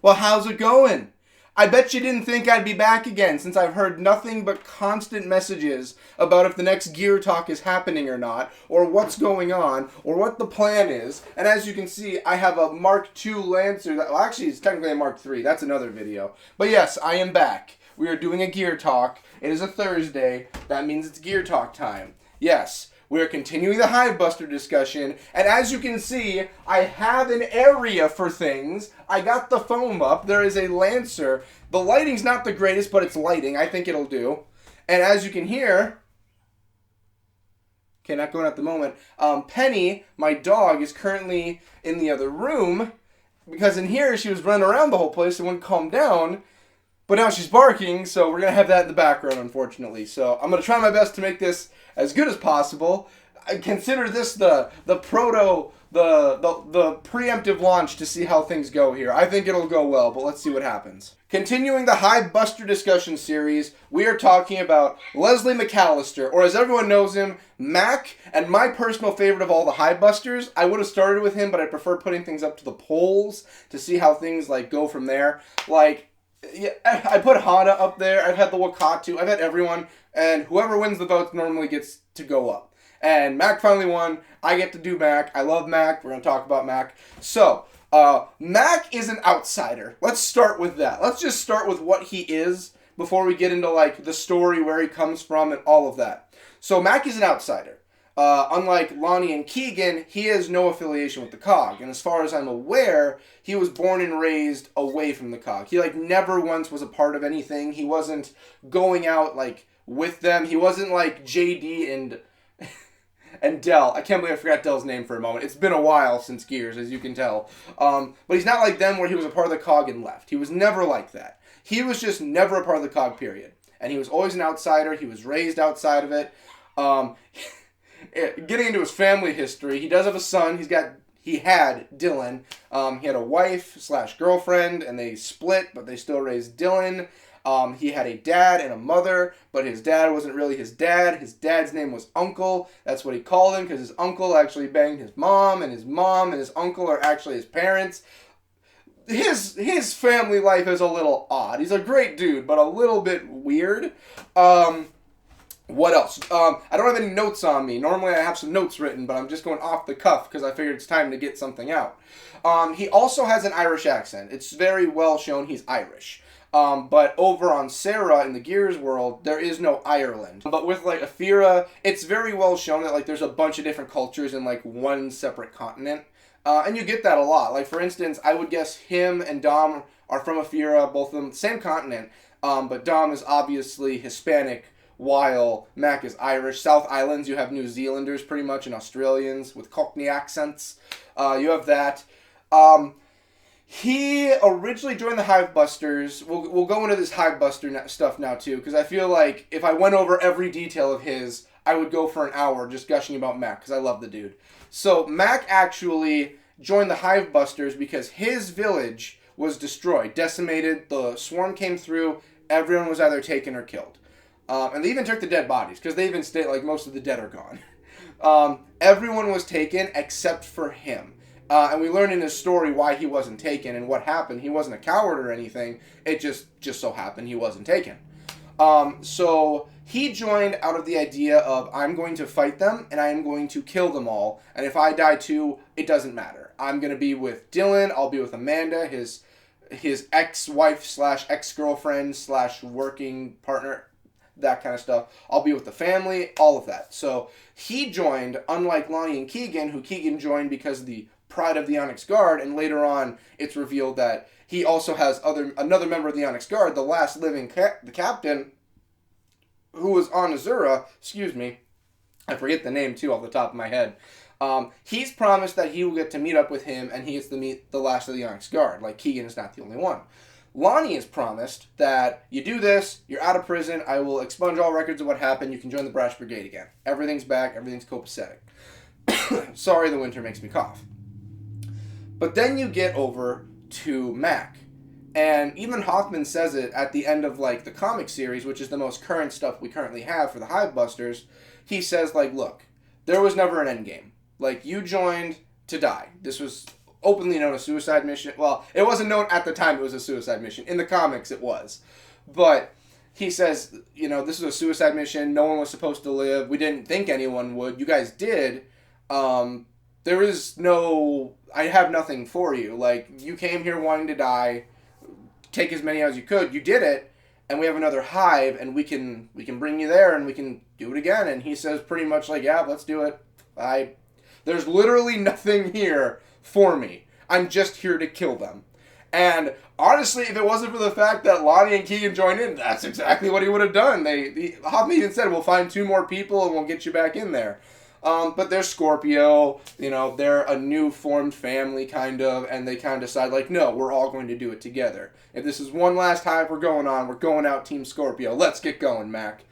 Well, how's it going? I bet you didn't think I'd be back again since I've heard nothing but constant messages about if the next Gear Talk is happening or not, or what's going on, or what the plan is. And as you can see, I have a Mark II Lancer that, well, actually, it's technically a Mark III. That's another video. But yes, I am back. We are doing a Gear Talk. It is a Thursday. That means it's Gear Talk time. Yes. We are continuing the Hivebuster discussion, and as you can see, I have an area for things. I got the foam up. There is a Lancer. The lighting's not the greatest, but it's lighting. I think it'll do. And as you can hear, okay, not going at the moment, Penny, my dog, is currently in the other room, because in here she was running around the whole place and wouldn't calm down. But now she's barking, so we're going to have that in the background, unfortunately. So I'm going to try my best to make this as good as possible. I consider this the preemptive launch to see how things go here. I think it'll go well, but let's see what happens. Continuing the Hivebuster discussion series, we are talking about Leslie Macallister, or as everyone knows him, Mac, and my personal favorite of all the Hivebusters. I would have started with him, but I prefer putting things up to the polls to see how things go from there. Yeah, I put Hana up there. I've had the Wakatu. I've had everyone. And whoever wins the votes normally gets to go up. And Mac finally won. I get to do Mac. I love Mac. We're going to talk about Mac. So, Mac is an outsider. Let's start with that. Let's just start with what he is before we get into, the story, where he comes from, and all of that. So, Mac is an outsider. Unlike Lonnie and Keegan, he has no affiliation with the COG. And as far as I'm aware, he was born and raised away from the COG. He, never once was a part of anything. He wasn't going out, with them. He wasn't like JD and Dell. I can't believe I forgot Dell's name for a moment. It's been a while since Gears, as you can tell. But he's not like them where he was a part of the COG and left. He was never like that. He was just never a part of the COG, period. And he was always an outsider. He was raised outside of it. Getting into his family history, he does have a son. He had Dylan. He had a wife/girlfriend, and they split, but they still raised Dylan. He had a dad and a mother, but his dad wasn't really his dad. His dad's name was Uncle. That's what he called him, because his uncle actually banged his mom and his uncle are actually his parents. His family life is a little odd. He's a great dude, but a little bit weird. What else? I don't have any notes on me. Normally I have some notes written, but I'm just going off the cuff because I figured it's time to get something out. He also has an Irish accent. It's very well shown he's Irish. But over on Sarah in the Gears world, there is no Ireland. But with Aphira, it's very well shown that there's a bunch of different cultures in one separate continent. And you get that a lot. For instance, I would guess him and Dom are from Aphira, both of them same continent. But Dom is obviously Hispanic, while Mac is Irish. South Islands, you have New Zealanders pretty much, and Australians with Cockney accents. You have that. He originally joined the Hivebusters. We'll go into this Hivebuster stuff now too, because I feel like if I went over every detail of his, I would go for an hour just gushing about Mac, because I love the dude. So Mac actually joined the Hivebusters because his village was destroyed, decimated. The swarm came through. Everyone was either taken or killed. And they even took the dead bodies, because they even state most of the dead are gone. Everyone was taken except for him. And we learn in his story why he wasn't taken and what happened. He wasn't a coward or anything. It just so happened he wasn't taken. So he joined out of the idea of, I'm going to fight them and I am going to kill them all. And if I die too, it doesn't matter. I'm going to be with Dylan. I'll be with Amanda, his ex-wife/ex-girlfriend/working partner. That kind of stuff. I'll be with the family, all of that. So he joined, unlike Lonnie and Keegan, who Keegan joined because of the pride of the Onyx Guard, and later on it's revealed that he also has another member of the Onyx Guard, the last living the captain, who was on Azura, I forget the name too off the top of my head. He's promised that he will get to meet up with him, and he gets to meet the last of the Onyx Guard. Keegan is not the only one. Lonnie is promised that you do this, you're out of prison, I will expunge all records of what happened, you can join the Brash Brigade again. Everything's back, everything's copacetic. Sorry, the winter makes me cough. But then you get over to Mac. And even Hoffman says it at the end of the comic series, which is the most current stuff we currently have for the Hivebusters. He says look, there was never an end game. You joined to die. This was openly known a suicide mission. Well, it wasn't known at the time it was a suicide mission. In the comics, it was. But he says, this is a suicide mission. No one was supposed to live. We didn't think anyone would. You guys did. There is no... I have nothing for you. Like, you came here wanting to die. Take as many as you could. You did it. And we have another hive, and we can bring you there, and we can do it again. And he says pretty much like, yeah, let's do it. There's literally nothing here for me. I'm just here to kill them. And honestly, if it wasn't for the fact that Lonnie and Keegan joined in, that's exactly what he would have done. Hoffman even said, we'll find 2 more people and we'll get you back in there. But they're Scorpio, they're a new formed family kind of, and they kind of decide like, no, we're all going to do it together. If this is one last hive we're going out Team Scorpio. Let's get going, Mac.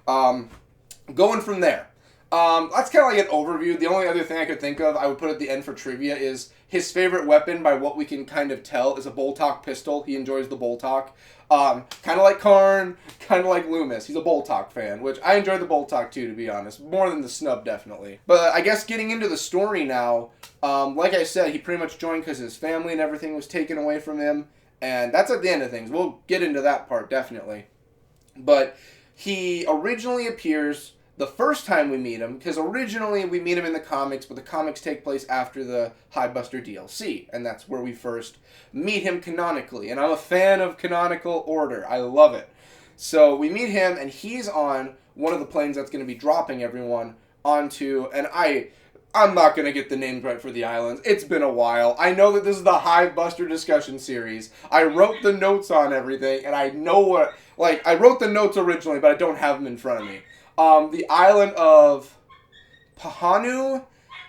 Going from there. That's kind of like an overview. The only other thing I could think of, I would put at the end for trivia, is his favorite weapon, by what we can kind of tell, is a Boltok pistol. He enjoys the Boltok. Kind of like Karn, kind of like Loomis. He's a Boltok fan, which I enjoy the Boltok too, to be honest. More than the snub, definitely. But I guess getting into the story now, like I said, he pretty much joined because his family and everything was taken away from him. And that's at the end of things. We'll get into that part, definitely. But he originally appears... the first time we meet him, because originally we meet him in the comics, but the comics take place after the Hivebuster DLC, and that's where we first meet him canonically. And I'm a fan of canonical order. I love it. So we meet him, and he's on one of the planes that's going to be dropping everyone onto, and I'm not going to get the names right for the islands. It's been a while. I know that this is the Hivebuster discussion series. I wrote the notes on everything, and I know what, I wrote the notes originally, but I don't have them in front of me. The island of Pahanu,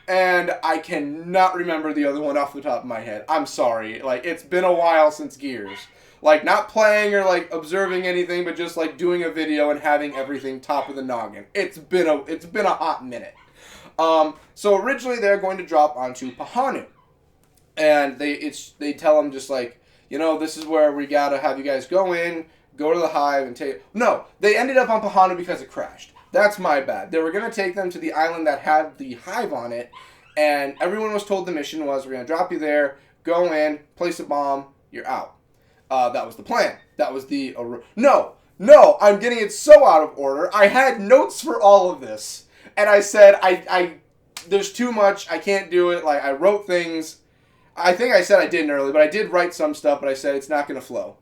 and I cannot remember the other one off the top of my head. I'm sorry. It's been a while since Gears. Not playing or, observing anything, but just, doing a video and having everything top of the noggin. It's been a hot minute. So originally they're going to drop onto Pahanu. And they tell them just, this is where we gotta have you guys go to the hive and take... No, they ended up on Pahanu because it crashed. That's my bad. They were going to take them to the island that had the hive on it, and everyone was told the mission was, we're going to drop you there, go in, place a bomb, you're out. That was the plan. That was the... No, I'm getting it so out of order. I had notes for all of this, and I said, there's too much, I can't do it. I wrote things. I think I said I didn't earlier, but I did write some stuff, but I said it's not going to flow.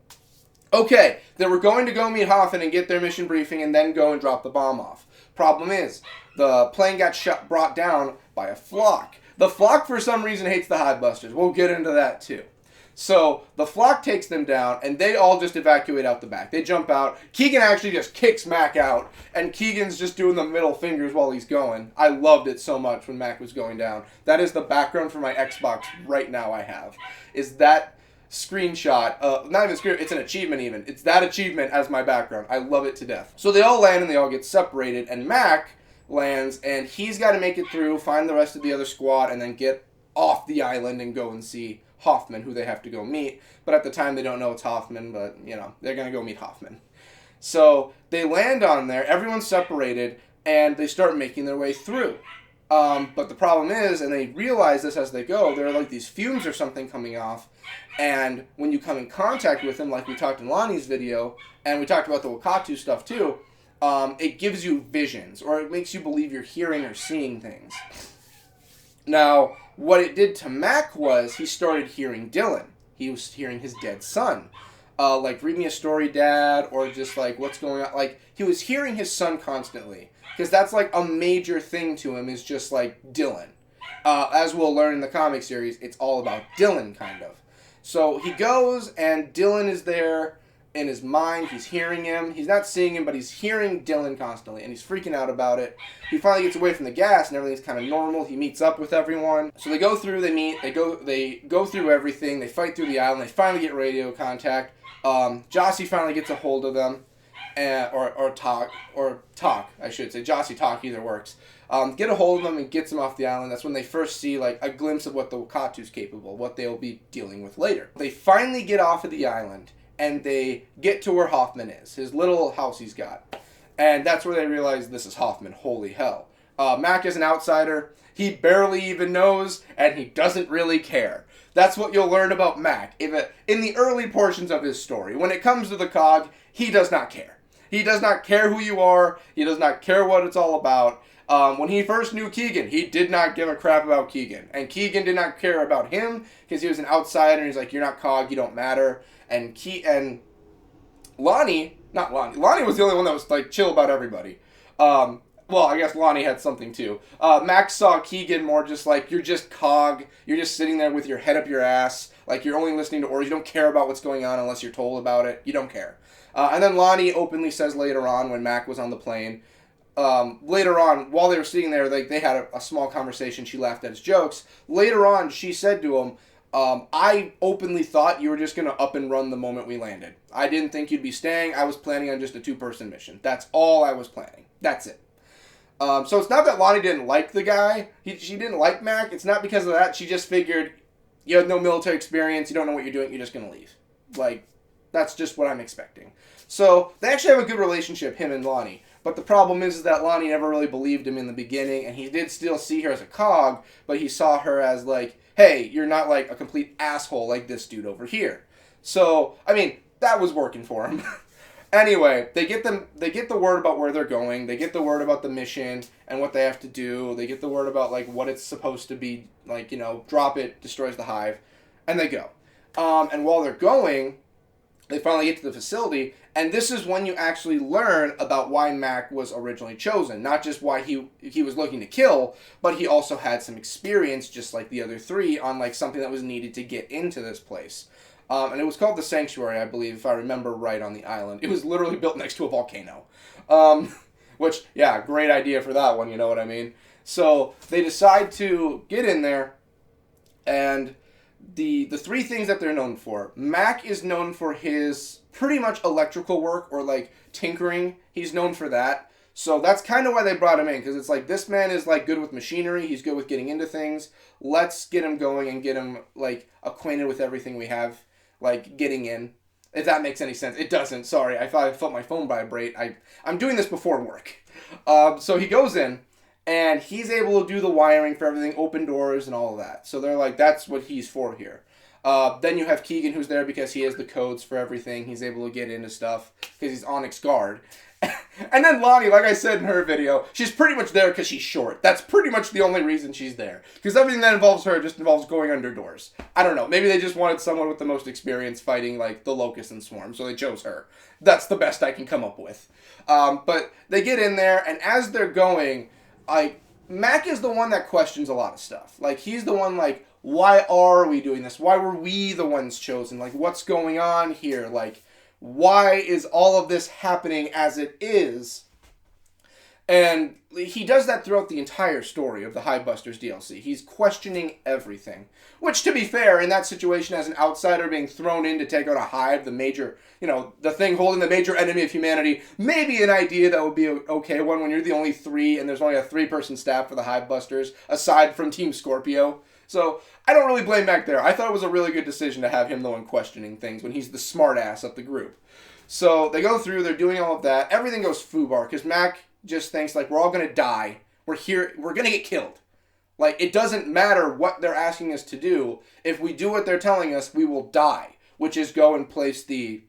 Okay, they were going to go meet Hoffman and get their mission briefing and then go and drop the bomb off. Problem is, the plane got brought down by a flock. The flock, for some reason, hates the Hivebusters. We'll get into that, too. So, the flock takes them down, and they all just evacuate out the back. They jump out. Keegan actually just kicks Mac out, and Keegan's just doing the middle fingers while he's going. I loved it so much when Mac was going down. That is the background for my Xbox right now I have. Is that... screenshot, not even screen, it's an achievement even. It's that achievement as my background. I love it to death. So they all land and they all get separated, and Mac lands, and he's got to make it through, find the rest of the other squad, and then get off the island and go and see Hoffman, who they have to go meet. But at the time they don't know it's Hoffman, but, they're going to go meet Hoffman. So they land on there, everyone's separated, and they start making their way through. But the problem is, and they realize this as they go, there are these fumes or something coming off, and when you come in contact with them, like we talked in Lonnie's video, and we talked about the Wakatu stuff too, it gives you visions, or it makes you believe you're hearing or seeing things. Now, what it did to Mac was, he started hearing Dylan. He was hearing his dead son. Read me a story, Dad, or just, what's going on. He was hearing his son constantly. Because that's, a major thing to him, is just, Dylan. As we'll learn in the comic series, it's all about Dylan, kind of. So he goes, and Dylan is there in his mind. He's hearing him. He's not seeing him, but he's hearing Dylan constantly, and he's freaking out about it. He finally gets away from the gas, and everything's kind of normal. He meets up with everyone. So they go through, they meet, they go through everything. They fight through the island. They finally get radio contact. Jossie finally gets a hold of them. Or talk, I should say. Jossie talk either works. Get a hold of them and gets them off the island. That's when they first see, a glimpse of what the Wakatu's capable, what they'll be dealing with later. They finally get off of the island, and they get to where Hoffman is, his little house he's got. And that's where they realize this is Hoffman. Holy hell. Mac is an outsider. He barely even knows, and he doesn't really care. That's what you'll learn about Mac in the early portions of his story. When it comes to the cog, he does not care. He does not care who you are. He does not care what it's all about. When he first knew Keegan, he did not give a crap about Keegan. And Keegan did not care about him because he was an outsider. And he's like, you're not cog, you don't matter. And Lonnie was the only one that was like chill about everybody. Well, I guess Lonnie had something too. Max saw Keegan more just like, you're just cog. You're just sitting there with your head up your ass. Like, you're only listening to orders. You don't care about what's going on unless you're told about it. You don't care. And then Lonnie openly says later on when Mac was on the plane, later on, while they were sitting there, they had a small conversation. She laughed at his jokes. Later on, she said to him, I openly thought you were just going to up and run the moment we landed. I didn't think you'd be staying. I was planning on just a 2-person mission. That's all I was planning. That's it. So it's not that Lonnie didn't like the guy. She didn't like Mac. It's not because of that. She just figured, you have no military experience. You don't know what you're doing. You're just going to leave. Like, that's just what I'm expecting. So they actually have a good relationship, him and Lonnie. But the problem is that Lonnie never really believed him in the beginning. And he did still see her as a cog. But he saw her as like, hey, you're not like a complete asshole like this dude over here. So, I mean, that was working for him. Anyway, they get the word about where they're going. They get the word about the mission and what they have to do. They get the word about like what it's supposed to be, like, drop it, destroys the hive, and they go. And while they're going, they finally get to the facility, and this is when you actually learn about why Mac was originally chosen. Not just why he was looking to kill, but he also had some experience, just like the other 3, on like something that was needed to get into this place. And it was called the Sanctuary, I believe, if I remember right, on the island. It was literally built next to a volcano. Which, yeah, great idea for that one, you know what I mean? So they decide to get in there, and the 3 things that they're known for. Mac is known for his pretty much electrical work, or like tinkering. He's known for that. So that's kind of why they brought him in, because it's like, this man is like good with machinery. He's good with getting into things. Let's get him going and get him like acquainted with everything we have. Like, getting in. If that makes any sense. It doesn't. Sorry. I felt my phone vibrate. I'm doing this before work. So he goes in, and he's able to do the wiring for everything, open doors, and all of that. So they're like, that's what he's for here. Then you have Keegan, who's there because he has the codes for everything. He's able to get into stuff because he's Onyx Guard. And then Lonnie, like I said in her video, she's pretty much there because she's short. That's pretty much the only reason she's there. Because everything that involves her just involves going under doors. I don't know. Maybe they just wanted someone with the most experience fighting, like, the Locust and Swarm, so they chose her. That's the best I can come up with. But they get in there, and as they're going, like, Mac is the one that questions a lot of stuff. Like, he's the one, like, why are we doing this? Why were we the ones chosen? Like, what's going on here? Like, why is all of this happening as it is? And he does that throughout the entire story of the Hivebusters DLC. He's questioning everything. Which, to be fair, in that situation as an outsider being thrown in to take out a hive, the major, the thing holding the major enemy of humanity, maybe an idea that would be an okay one when you're the only 3 and there's only a 3-person staff for the Hivebusters, aside from Team Scorpio. So, I don't really blame Mac there. I thought it was a really good decision to have him the one questioning things when he's the smartass of the group. So, they go through, they're doing all of that. Everything goes foobar, because Mac just thinks, like, we're all going to die. We're here, we're going to get killed. Like, it doesn't matter what they're asking us to do. If we do what they're telling us, we will die. Which is go and place the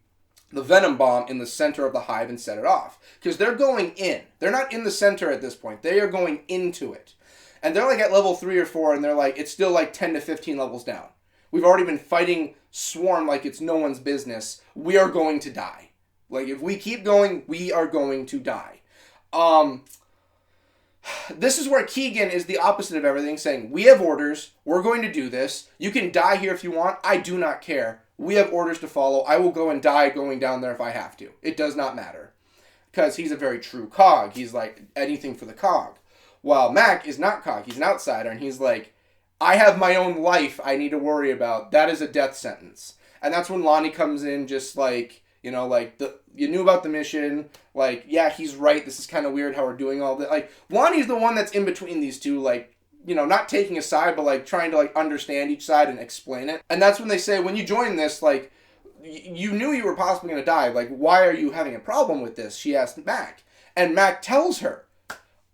venom bomb in the center of the hive and set it off. Because they're going in. They're not in the center at this point. They are going into it. And they're like at level 3 or 4, and they're like, it's still like 10 to 15 levels down. We've already been fighting Swarm like it's no one's business. We are going to die. Like, if we keep going, we are going to die. This is where Keegan is the opposite of everything, saying, we have orders, we're going to do this, you can die here if you want, I do not care. We have orders to follow, I will go and die going down there if I have to. It does not matter. Because he's a very true cog. He's like, anything for the cog. While Mac is not cog, he's an outsider, and he's like, I have my own life I need to worry about. That is a death sentence. And that's when Lonnie comes in just like, you knew about the mission, like, yeah, he's right, this is kind of weird how we're doing all that. Like, Lonnie's the one that's in between these two, like, not taking a side, but, like, trying to, like, understand each side and explain it. And that's when they say, when you join this, like, you knew you were possibly going to die. Like, why are you having a problem with this? She asked Mac. And Mac tells her,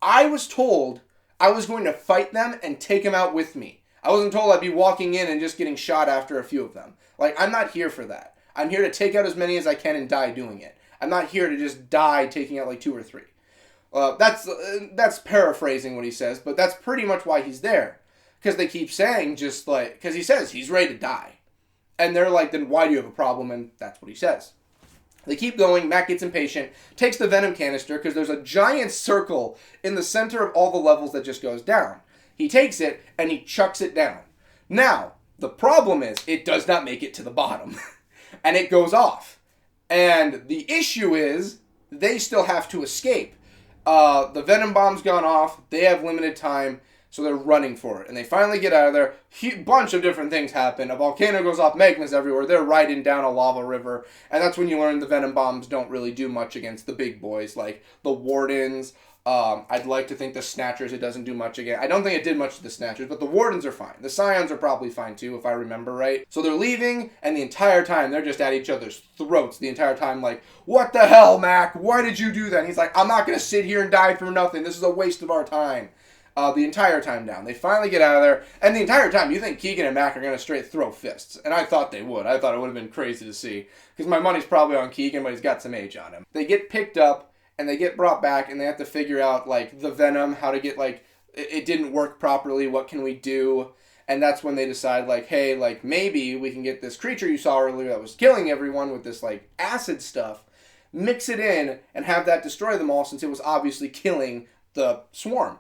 I was told I was going to fight them and take them out with me. I wasn't told I'd be walking in and just getting shot after a few of them. Like, I'm not here for that. I'm here to take out as many as I can and die doing it. I'm not here to just die taking out like 2 or 3. That's paraphrasing what he says, but that's pretty much why he's there. Because they keep saying just like, because he says he's ready to die. And they're like, then why do you have a problem? And that's what he says. They keep going. Mac gets impatient, takes the venom canister, because there's a giant circle in the center of all the levels that just goes down. He takes it, and he chucks it down. Now, the problem is, it does not make it to the bottom. And it goes off. And the issue is, they still have to escape. The venom bomb's gone off. They have limited time. So they're running for it. And they finally get out of there. Bunch of different things happen. A volcano goes off, magma's everywhere. They're riding down a lava river. And that's when you learn the venom bombs don't really do much against the big boys. Like the Wardens. I'd like to think the Snatchers, it doesn't do much again. I don't think it did much to the Snatchers, but the Wardens are fine. The Scions are probably fine too, if I remember right. So they're leaving, and the entire time, they're just at each other's throats the entire time, like, what the hell, Mac? Why did you do that? And he's like, I'm not going to sit here and die for nothing. This is a waste of our time. The entire time down. They finally get out of there, and the entire time you think Keegan and Mac are going to straight throw fists. And I thought they would. I thought it would have been crazy to see. Because my money's probably on Keegan, but he's got some age on him. They get picked up, and they get brought back, and they have to figure out, like, the venom, how to get, like, it didn't work properly, what can we do? And that's when they decide, like, hey, like, maybe we can get this creature you saw earlier that was killing everyone with this, like, acid stuff, mix it in, and have that destroy them all, since it was obviously killing the swarm.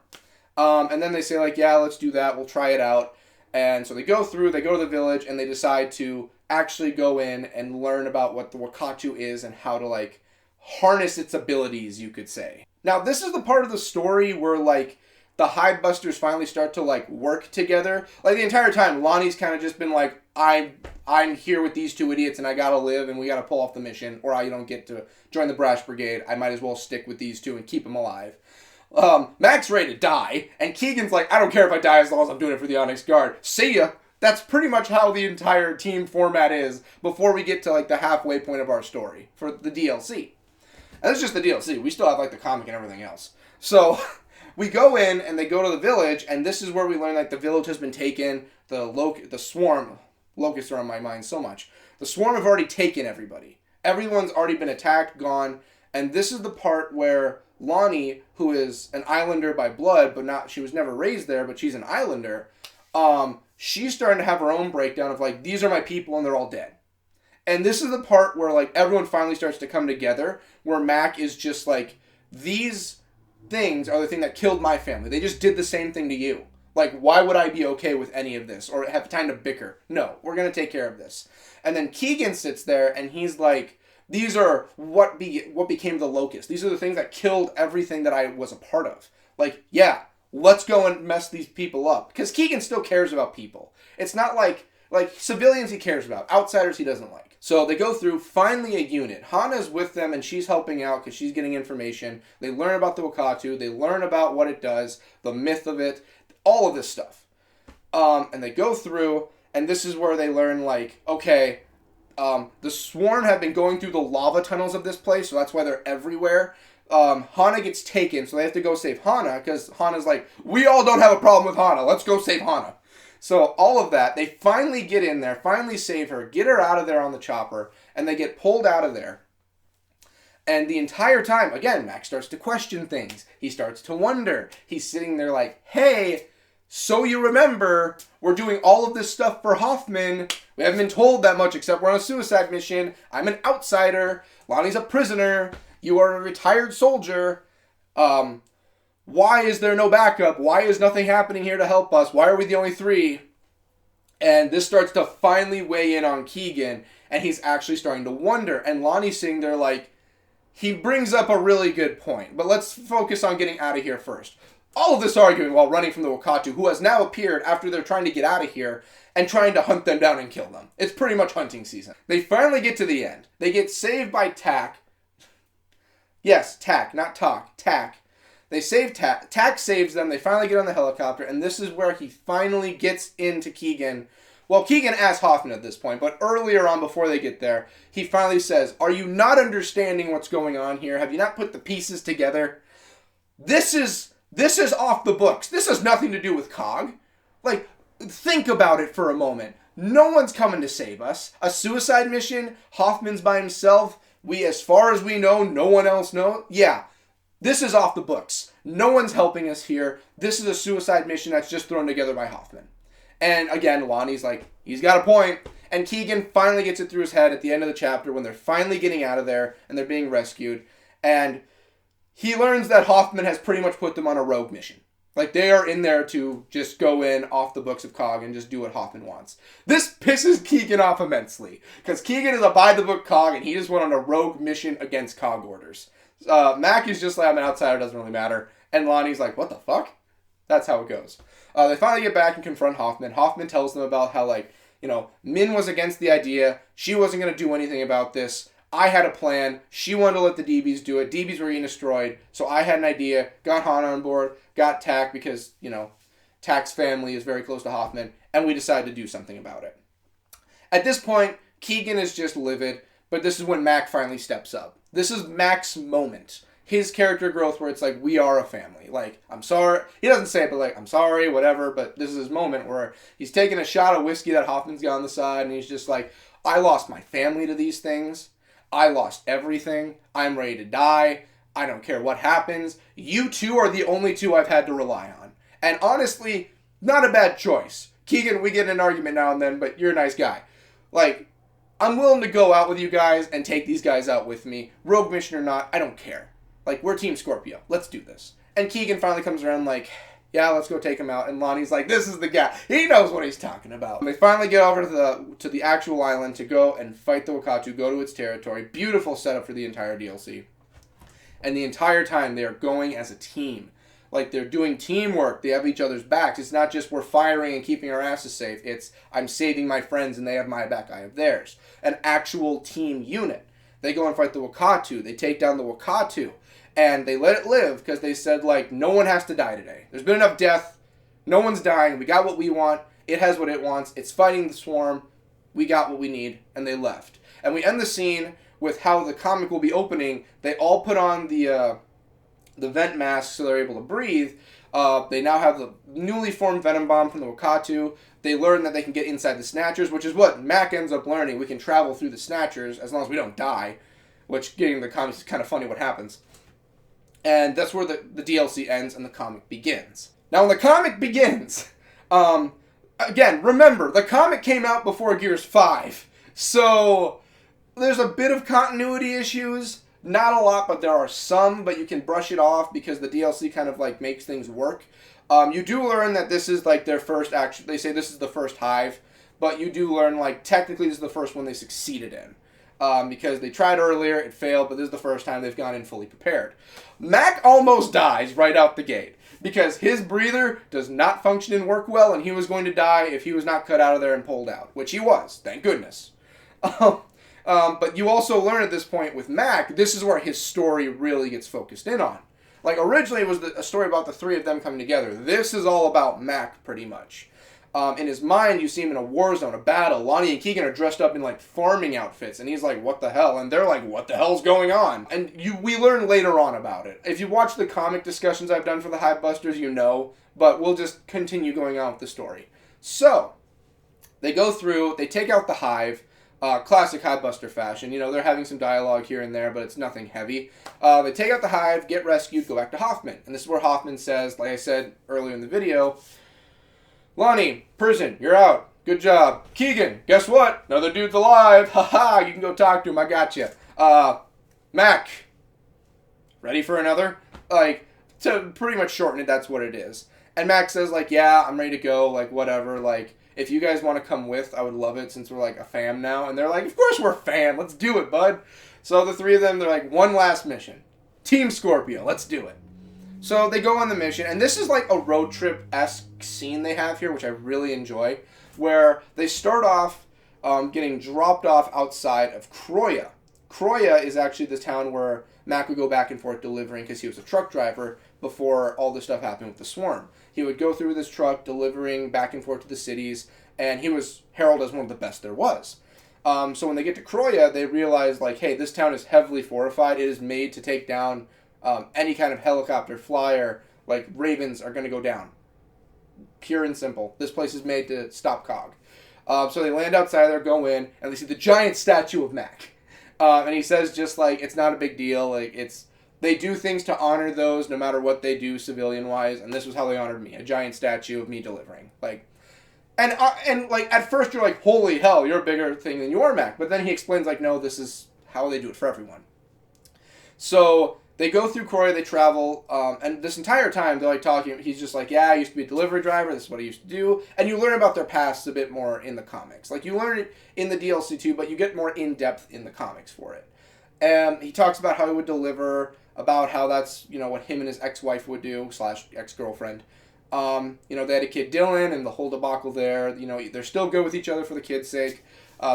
And then they say, like, yeah, let's do that. We'll try it out. And so they go through, they go to the village, and they decide to actually go in and learn about what the Wakatu is and how to, like, harness its abilities, you could say. Now, this is the part of the story where, like, the Hivebusters finally start to, like, work together. Like, the entire time, Lonnie's kind of just been like, I'm here with these 2 idiots, and I gotta live, and we gotta pull off the mission, or I don't get to join the Brash Brigade. I might as well stick with these 2 and keep them alive. Mac's ready to die, and Keegan's like, I don't care if I die as long as I'm doing it for the Onyx Guard. See ya! That's pretty much how the entire team format is before we get to, like, the halfway point of our story for the DLC. And that's just the DLC. We still have, like, the comic and everything else. So, we go in, and they go to the village, and this is where we learn, like, the village has been taken, the swarm, locusts are on my mind so much. The swarm have already taken everybody. Everyone's already been attacked, gone, and this is the part where Lonnie, who is an islander by blood, but she was never raised there, but she's an islander, she's starting to have her own breakdown of, like, these are my people and they're all dead. And this is the part where, like, everyone finally starts to come together, where Mac is just like, these things are the thing that killed my family. They just did the same thing to you. Like, why would I be okay with any of this or have time to bicker? No, we're going to take care of this. And then Keegan sits there and he's like, these are what became the locust. These are the things that killed everything that I was a part of. Like, yeah, let's go and mess these people up. Because Keegan still cares about people. It's not like civilians he cares about. Outsiders he doesn't like. So they go through, finally a unit. Hana's with them and she's helping out because she's getting information. They learn about the Wakatu. They learn about what it does, the myth of it, all of this stuff. And they go through, and this is where they learn, like, okay, the swarm have been going through the lava tunnels of this place, so that's why they're everywhere. Hana gets taken, so they have to go save Hana, because Hana's like, we all don't have a problem with Hana, let's go save Hana. So all of that, they finally get in there, finally save her, get her out of there on the chopper, and they get pulled out of there. And the entire time, again, Max starts to question things. He starts to wonder. He's sitting there like, hey, so you remember, we're doing all of this stuff for Hoffman. We haven't been told that much except we're on a suicide mission. I'm an outsider. Lonnie's a prisoner. You are a retired soldier. Why is there no backup? Why is nothing happening here to help us? Why are we the only 3? And this starts to finally weigh in on Keegan, and he's actually starting to wonder. And Lonnie's sitting there like, he brings up a really good point. But let's focus on getting out of here first. All of this arguing while running from the Wakatu, who has now appeared after they're trying to get out of here and trying to hunt them down and kill them. It's pretty much hunting season. They finally get to the end. They get saved by Tak. Yes, Tak, not Talk. Tak. They save Tak. Tak saves them. They finally get on the helicopter, and this is where he finally gets into Keegan. Well, Keegan asks Hoffman at this point, but earlier on, before they get there, he finally says, are you not understanding what's going on here? Have you not put the pieces together? This is This is off the books. This has nothing to do with Cog. Like, think about it for a moment. No one's coming to save us. A suicide mission, Hoffman's by himself. As far as we know, no one else knows. Yeah, this is off the books. No one's helping us here. This is a suicide mission that's just thrown together by Hoffman. And again, Lonnie's like, he's got a point. And Keegan finally gets it through his head at the end of the chapter when they're finally getting out of there and they're being rescued. And he learns that Hoffman has pretty much put them on a rogue mission. Like, they are in there to just go in off the books of Cog and just do what Hoffman wants. This pisses Keegan off immensely, because Keegan is a by-the-book Cog, and he just went on a rogue mission against Cog orders. Mac is just like, I'm an outsider, doesn't really matter. And Lonnie's like, what the fuck? That's how it goes. They finally get back and confront Hoffman. Hoffman tells them about how, like, you know, Min was against the idea. She wasn't going to do anything about this. I had a plan. She wanted to let the DBs do it. DBs were getting destroyed. So I had an idea. Got Han on board. Got Tak because, you know, Tak's family is very close to Hoffman. And we decided to do something about it. At this point, Keegan is just livid. But this is when Mac finally steps up. This is Mac's moment. His character growth where it's like, we are a family. Like, I'm sorry. He doesn't say it, but like, I'm sorry, whatever. But this is his moment where he's taking a shot of whiskey that Hoffman's got on the side. And he's just like, I lost my family to these things. I lost everything. I'm ready to die. I don't care what happens. You two are the only two I've had to rely on. And honestly, not a bad choice. Keegan, we get in an argument now and then, but you're a nice guy. Like, I'm willing to go out with you guys and take these guys out with me. Rogue mission or not, I don't care. Like, we're Team Scorpio. Let's do this. And Keegan finally comes around like, yeah, let's go take him out. And Lonnie's like, this is the guy. He knows what he's talking about. And they finally get over to the actual island to go and fight the Wakatu, go to its territory. Beautiful setup for the entire DLC. And the entire time they are going as a team. Like, they're doing teamwork. They have each other's backs. It's not just we're firing and keeping our asses safe. It's I'm saving my friends and they have my back, I have theirs. An actual team unit. They go and fight the Wakatu. They take down the Wakatu. And they let it live because they said, like, no one has to die today. There's been enough death. No one's dying. We got what we want. It has what it wants. It's fighting the swarm. We got what we need. And they left. And we end the scene with how the comic will be opening. They all put on the vent masks so they're able to breathe. They now have the newly formed venom bomb from the Wakatu. They learn that they can get inside the Snatchers, which is what Mac ends up learning. We can travel through the Snatchers as long as we don't die. Which, getting the comics is kind of funny what happens. And that's where the DLC ends and the comic begins. Now, when the comic begins, again, remember, the comic came out before Gears 5. So, there's a bit of continuity issues. Not a lot, but there are some, but you can brush it off because the DLC kind of, like, makes things work. You do learn that this is, like, their first action. They say this is the first Hive, but you do learn, like, technically this is the first one they succeeded in. Because they tried earlier, it failed, but this is the first time they've gone in fully prepared. Mac almost dies right out the gate because his breather does not function and work well, and he was going to die if he was not cut out of there and pulled out, which he was, thank goodness. But you also learn at this point with Mac, this is where his story really gets focused in on. Like, originally it was a story about the three of them coming together. This is all about Mac, pretty much. In his mind, you see him in a war zone, a battle. Lonnie and Keegan are dressed up in, like, farming outfits. And he's like, what the hell? And they're like, what the hell's going on? And we learn later on about it. If you watch the comic discussions I've done for the Hivebusters, you know. But we'll just continue going on with the story. So, they go through, they take out the Hive. Classic Hivebuster fashion. You know, they're having some dialogue here and there, but it's nothing heavy. They take out the Hive, get rescued, go back to Hoffman. And this is where Hoffman says, like I said earlier in the video, Lonnie, prison, you're out. Good job. Keegan, guess what? Another dude's alive. Haha, you can go talk to him. I got you. Mac, ready for another? Like, to pretty much shorten it, that's what it is. And Mac says, like, yeah, I'm ready to go. Like, whatever. Like, if you guys want to come with, I would love it since we're, like, a fam now. And they're like, of course we're fam. Let's do it, bud. So the three of them, they're like, one last mission. Team Scorpio. Let's do it. So they go on the mission, and this is like a road trip-esque scene they have here, which I really enjoy, where they start off getting dropped off outside of Croya. Croya is actually the town where Mac would go back and forth delivering because he was a truck driver before all this stuff happened with the Swarm. He would go through this truck delivering back and forth to the cities, and he was heralded as one of the best there was. So when they get to Croya, they realize, like, hey, this town is heavily fortified. It is made to take down any kind of helicopter flyer Like, ravens are going to go down. Pure and simple. This place is made to stop Cog. So they land outside there, go in, and they see the giant statue of Mac. And he says just like, it's not a big deal. Like, they do things to honor those no matter what they do civilian-wise, and this was how they honored me. A giant statue of me delivering. Like, and like, at first you're like, holy hell, you're a bigger thing than you are, Mac. But then he explains, like, no, this is how they do it for everyone. So they go through Croy, they travel, and this entire time they're like talking, he's just like, yeah, I used to be a delivery driver, this is what I used to do, and you learn about their pasts a bit more in the comics. Like, you learn it in the DLC too, but you get more in-depth in the comics for it. And he talks about how he would deliver, about how that's, you know, what him and his ex-wife would do, / ex-girlfriend. You know, they had a kid, Dylan, and the whole debacle there. You know, they're still good with each other for the kid's sake.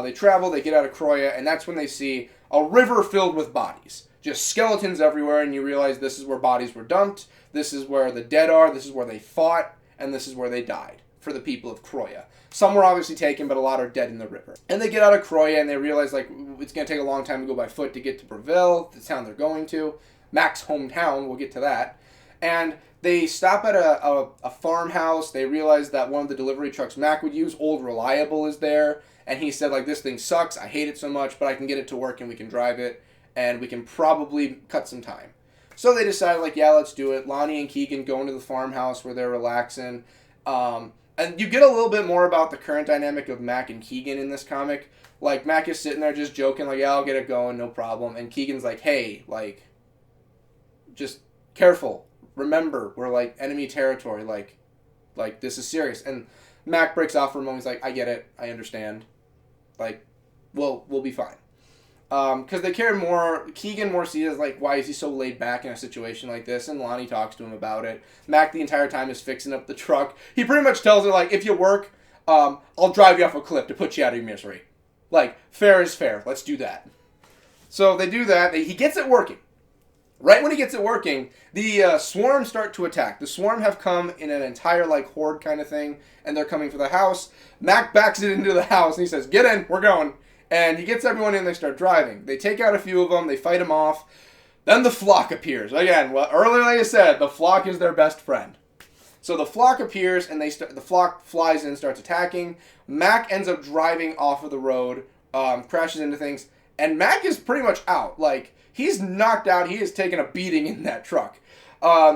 They travel, they get out of Croya, and that's when they see a river filled with bodies. Just skeletons everywhere, and you realize this is where bodies were dumped, this is where the dead are, this is where they fought, and this is where they died for the people of Croya. Some were obviously taken, but a lot are dead in the river. And they get out of Croya, and they realize, like, it's going to take a long time to go by foot to get to Breville, the town they're going to. Mac's hometown, we'll get to that. And they stop at a farmhouse. They realize that one of the delivery trucks Mac would use, Old Reliable, is there. And he said, like, this thing sucks, I hate it so much, but I can get it to work and we can drive it. And we can probably cut some time. So they decided, like, yeah, let's do it. Lonnie and Keegan go into the farmhouse where they're relaxing. And you get a little bit more about the current dynamic of Mac and Keegan in this comic. Like, Mac is sitting there just joking, like, yeah, I'll get it going, no problem. And Keegan's like, hey, like, just careful. Remember, we're, like, enemy territory. Like this is serious. And Mac breaks off for a moment. He's like, I get it. I understand. Like, we'll be fine. Because they care more, Keegan more sees it as like, why is he so laid back in a situation like this? And Lonnie talks to him about it. Mac the entire time is fixing up the truck. He pretty much tells her, like, if you work, I'll drive you off a cliff to put you out of your misery. Like, fair is fair. Let's do that. So they do that. He gets it working. Right when he gets it working, the swarm start to attack. The swarm have come in an entire, like, horde kind of thing, and they're coming for the house. Mac backs it into the house, and he says, get in, we're going. And he gets everyone in, they start driving. They take out a few of them, they fight them off. Then the flock appears. Again, well, earlier I said, the flock is their best friend. So the flock appears, and the flock flies in, starts attacking. Mac ends up driving off of the road, crashes into things, and Mac is pretty much out. Like, he's knocked out, he is taking a beating in that truck.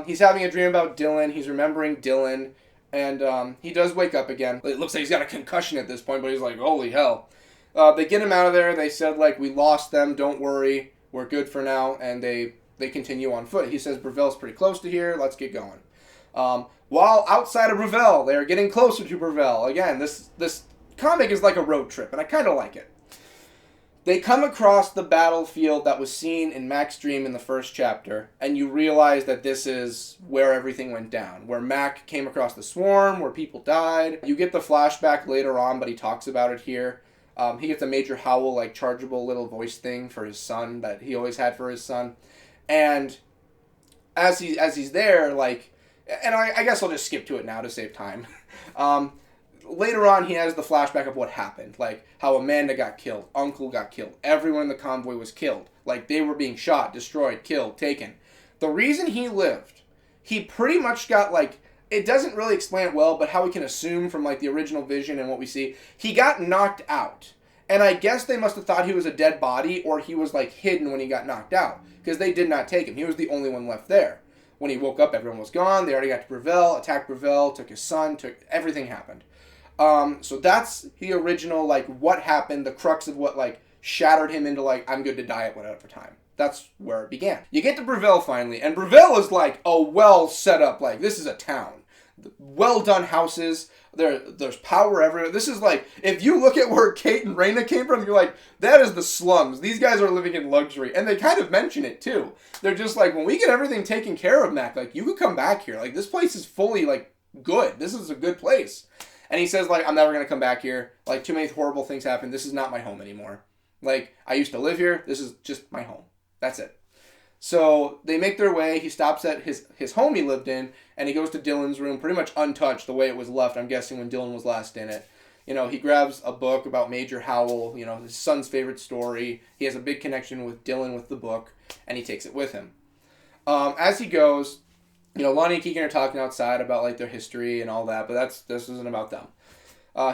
He's having a dream about Dylan, he's remembering Dylan, and he does wake up again. It looks like he's got a concussion at this point, but he's like, holy hell. They get him out of there. They said, like, we lost them. Don't worry. We're good for now. And they continue on foot. He says, Breville's pretty close to here. Let's get going. While outside of Breville, they are getting closer to Breville. Again, this comic is like a road trip, and I kind of like it. They come across the battlefield that was seen in Mac's dream in the first chapter, and you realize that this is where everything went down, where Mac came across the swarm, where people died. You get the flashback later on, but he talks about it here. He gets a Major Howell, like, chargeable little voice thing for his son that he always had for his son. And as he's there, like, and I guess I'll just skip to it now to save time. Later on, he has the flashback of what happened, like how Amanda got killed, Uncle got killed, everyone in the convoy was killed. Like, they were being shot, destroyed, killed, taken. The reason he lived, he pretty much got, like, it doesn't really explain it well, but how we can assume from, like, the original vision and what we see, he got knocked out. And I guess they must have thought he was a dead body, or he was, like, hidden when he got knocked out, because they did not take him. He was the only one left there. When he woke up, everyone was gone. They already got to Breville, attacked Breville, took his son, everything happened. So that's the original, like, what happened, the crux of what, like, shattered him into, like, I'm good to die at whatever time. That's where it began. You get to Breville finally, and Breville is, like, a well set up, like, this is a town. Well done houses. There's power everywhere. This is like, if you look at where Kate and Raina came from, you're like, that is the slums. These guys are living in luxury. And they kind of mention it too. They're just like, when we get everything taken care of, Mac, like, you could come back here. Like, this place is fully, like, good. This is a good place. And he says, like, I'm never going to come back here. Like, too many horrible things happen. This is not my home anymore. Like, I used to live here. This is just my home. That's it. So they make their way. He stops at his home he lived in, and he goes to Dylan's room, pretty much untouched the way it was left, I'm guessing, when Dylan was last in it. You know, he grabs a book about Major Howell, you know, his son's favorite story. He has a big connection with Dylan with the book, and he takes it with him. As he goes, Lonnie and Keegan are talking outside about like their history and all that, but this isn't about them.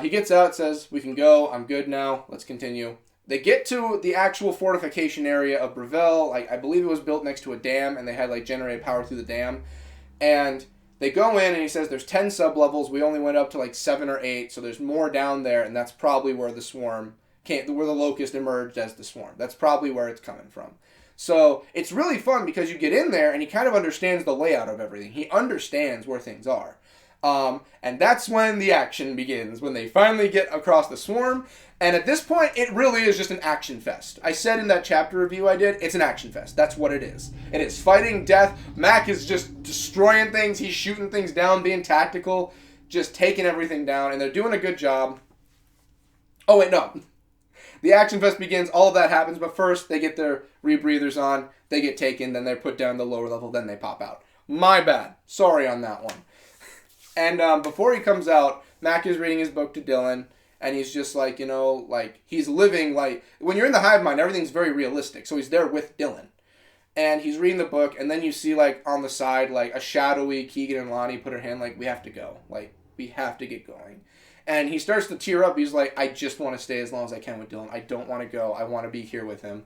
He gets out, says, "We can go. I'm good now. Let's continue." They get to the actual fortification area of Breville. Like, I believe it was built next to a dam, and they had like generated power through the dam. And they go in, and he says there's 10 sub-levels. We only went up to like 7 or 8, so there's more down there, and that's probably where the swarm where the locust emerged as the swarm. That's probably where it's coming from. So it's really fun because you get in there, and he kind of understands the layout of everything. He understands where things are. And that's when the action begins, when they finally get across the swarm. And at this point, it really is just an action fest. I said in that chapter review I did, it's an action fest. That's what it is. It is fighting, death. Mac is just destroying things. He's shooting things down, being tactical, just taking everything down. And they're doing a good job. Oh, wait, no. The action fest begins. All of that happens. But first, they get their rebreathers on. They get taken. Then they're put down to the lower level. Then they pop out. My bad. Sorry on that one. And before he comes out, Mac is reading his book to Dylan, and he's just like, he's living like, when you're in the hive mind, everything's very realistic. So he's there with Dylan. And he's reading the book, and then you see, like, on the side, like, a shadowy Keegan and Lonnie put her hand, like, we have to go. Like, we have to get going. And he starts to tear up. He's like, I just want to stay as long as I can with Dylan. I don't want to go. I want to be here with him.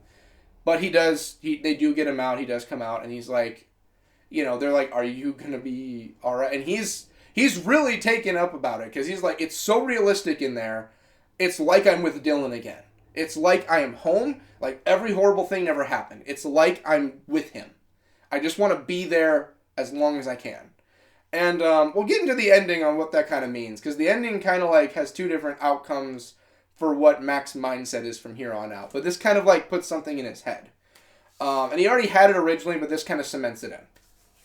But they do get him out. He does come out, and he's like, they're like, are you going to be all right? And he's really taken up about it because he's like, it's so realistic in there. It's like I'm with Dylan again. It's like I am home. Like every horrible thing never happened. It's like I'm with him. I just want to be there as long as I can. And we'll get into the ending on what that kind of means because the ending kind of like has two different outcomes for what Mac's mindset is from here on out. But this kind of like puts something in his head. And he already had it originally, but this kind of cements it in.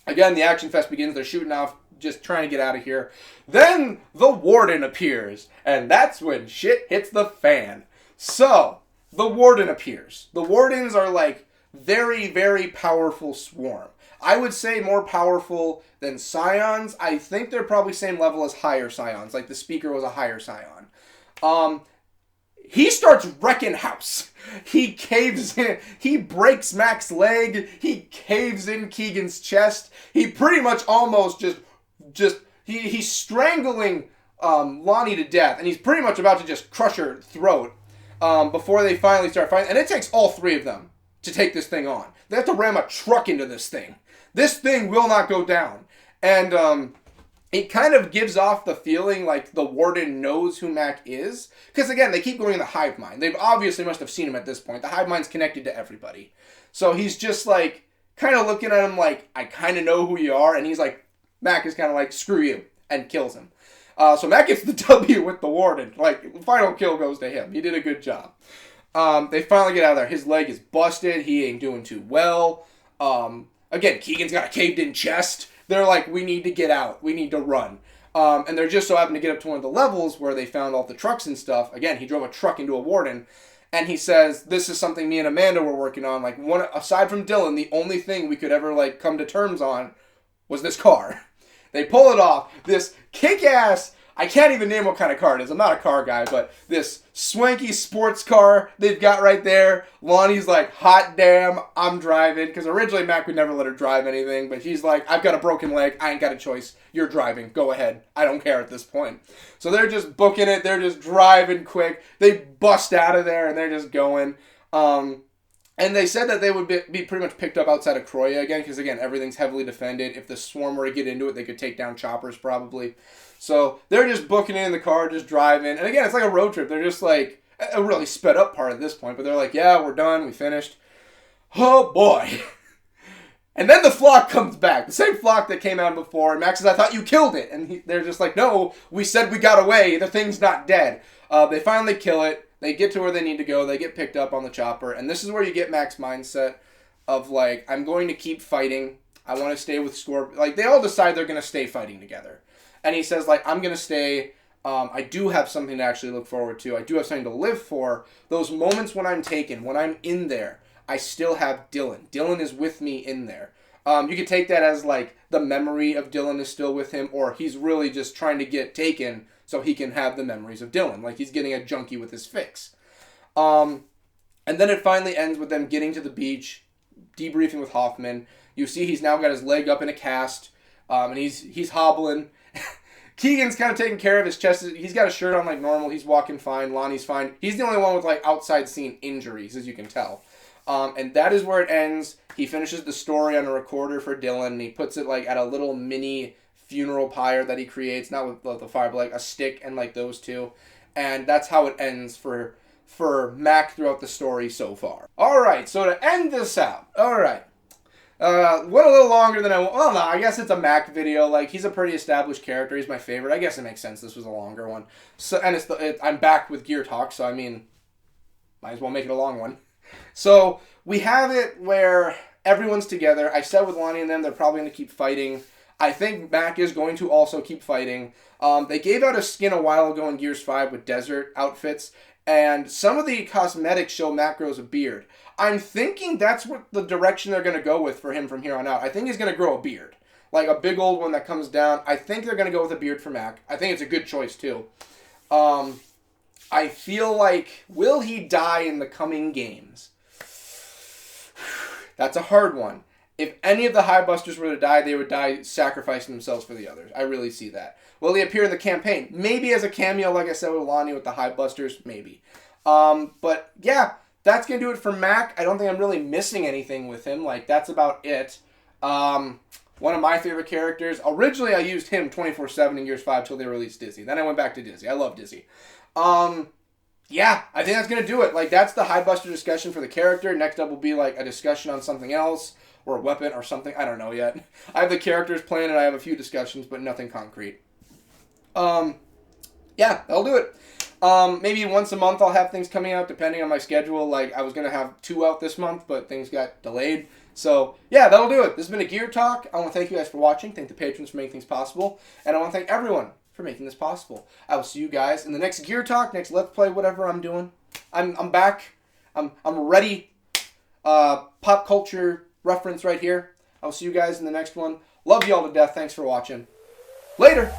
Again, the action fest begins. They're shooting off, just trying to get out of here. Then the warden appears, and that's when shit hits the fan. So, the warden appears. The wardens are like very, very powerful swarm. I would say more powerful than scions. I think they're probably same level as higher scions. Like the speaker was a higher scion. He starts wrecking house. He caves in. He breaks Mac's leg. He caves in Keegan's chest. He pretty much almost he's strangling Lonnie to death, and he's pretty much about to just crush her throat before they finally start fighting. And it takes all three of them to take this thing on. They have to ram a truck into this thing. This thing will not go down. And it kind of gives off the feeling like the warden knows who Mac is. Because again, they keep going in the hive mind. They obviously must have seen him at this point. The hive mind's connected to everybody. So he's just like, kind of looking at him like, I kind of know who you are. And he's like, Mac is kind of like, screw you. And kills him. So Mac gets the W with the warden. Like, final kill goes to him. He did a good job. They finally get out of there. His leg is busted. He ain't doing too well. Again, Keegan's got a caved-in chest. They're like, we need to get out. We need to run. And they're just so happen to get up to one of the levels where they found all the trucks and stuff. Again, he drove a truck into a warden. And he says, this is something me and Amanda were working on. Like, aside from Dylan, the only thing we could ever, like, come to terms on was this car. They pull it off. This kick-ass, I can't even name what kind of car it is. I'm not a car guy, but this swanky sports car they've got right there. Lonnie's like, hot damn, I'm driving. Because originally Mac would never let her drive anything. But she's like, I've got a broken leg. I ain't got a choice. You're driving. Go ahead. I don't care at this point. So they're just booking it. They're just driving quick. They bust out of there and they're just going. And they said that they would be pretty much picked up outside of Croya again. Because again, everything's heavily defended. If the swarm were to get into it, they could take down choppers probably. So they're just booking it in the car, just driving. And again, it's like a road trip. They're just like a really sped up part at this point. But they're like, yeah, we're done. We finished. Oh, boy. And then the flock comes back. The same flock that came out before. And Max says, I thought you killed it. And they're just like, no, we said we got away. The thing's not dead. They finally kill it. They get to where they need to go. They get picked up on the chopper. And this is where you get Mac's mindset of like, I'm going to keep fighting. I want to stay with Scorpio. Like, they all decide they're going to stay fighting together. And he says, like, I'm going to stay. I do have something to actually look forward to. I do have something to live for. Those moments when I'm taken, when I'm in there, I still have Dylan. Dylan is with me in there. You could take that as, like, the memory of Dylan is still with him, or he's really just trying to get taken so he can have the memories of Dylan. Like, he's getting a junkie with his fix. And then it finally ends with them getting to the beach, debriefing with Hoffman. You see he's now got his leg up in a cast. And he's hobbling. Keegan's kind of taking care of his chest. He's got a shirt on like normal. He's walking fine. Lonnie's fine. He's the only one with like outside scene injuries, as you can tell. And that is where it ends. He finishes the story on a recorder for Dylan, and he puts it like at a little mini funeral pyre that he creates, not with the fire, but like a stick and like those two. And that's how it ends for Mac throughout the story so far. All right, so to end this out, all right. Went a little longer than well, no, I guess it's a Mac video. Like, he's a pretty established character. He's my favorite. I guess it makes sense this was a longer one. So, and I'm back with Gear Talk, so I mean, might as well make it a long one. So, we have it where everyone's together. I said with Lonnie and them, they're probably going to keep fighting. I think Mac is going to also keep fighting. They gave out a skin a while ago in Gears 5 with desert outfits, and some of the cosmetics show Mac grows a beard. I'm thinking that's what the direction they're going to go with for him from here on out. I think he's going to grow a beard. Like a big old one that comes down. I think they're going to go with a beard for Mac. I think it's a good choice, too. I feel like, will he die in the coming games? That's a hard one. If any of the Hivebusters were to die, they would die sacrificing themselves for the others. I really see that. Will he appear in the campaign? Maybe as a cameo, like I said with Lonnie with the Hivebusters. Maybe. But, yeah. That's going to do it for Mac. I don't think I'm really missing anything with him. Like, that's about it. One of my favorite characters. Originally, I used him 24/7 in Gears 5 till they released Dizzy. Then I went back to Dizzy. I love Dizzy. Yeah, I think that's going to do it. Like, that's the Hivebuster discussion for the character. Next up will be, like, a discussion on something else. Or a weapon or something. I don't know yet. I have the characters planned and I have a few discussions, but nothing concrete. Yeah, that'll do it. Maybe once a month I'll have things coming out depending on my schedule. Like, I was going to have 2 out this month, but things got delayed. So, yeah, that'll do it. This has been a Gear Talk. I want to thank you guys for watching. Thank the patrons for making things possible. And I want to thank everyone for making this possible. I will see you guys in the next Gear Talk, next Let's Play, whatever I'm doing. I'm back. I'm ready. Pop culture reference right here. I'll see you guys in the next one. Love you all to death. Thanks for watching. Later.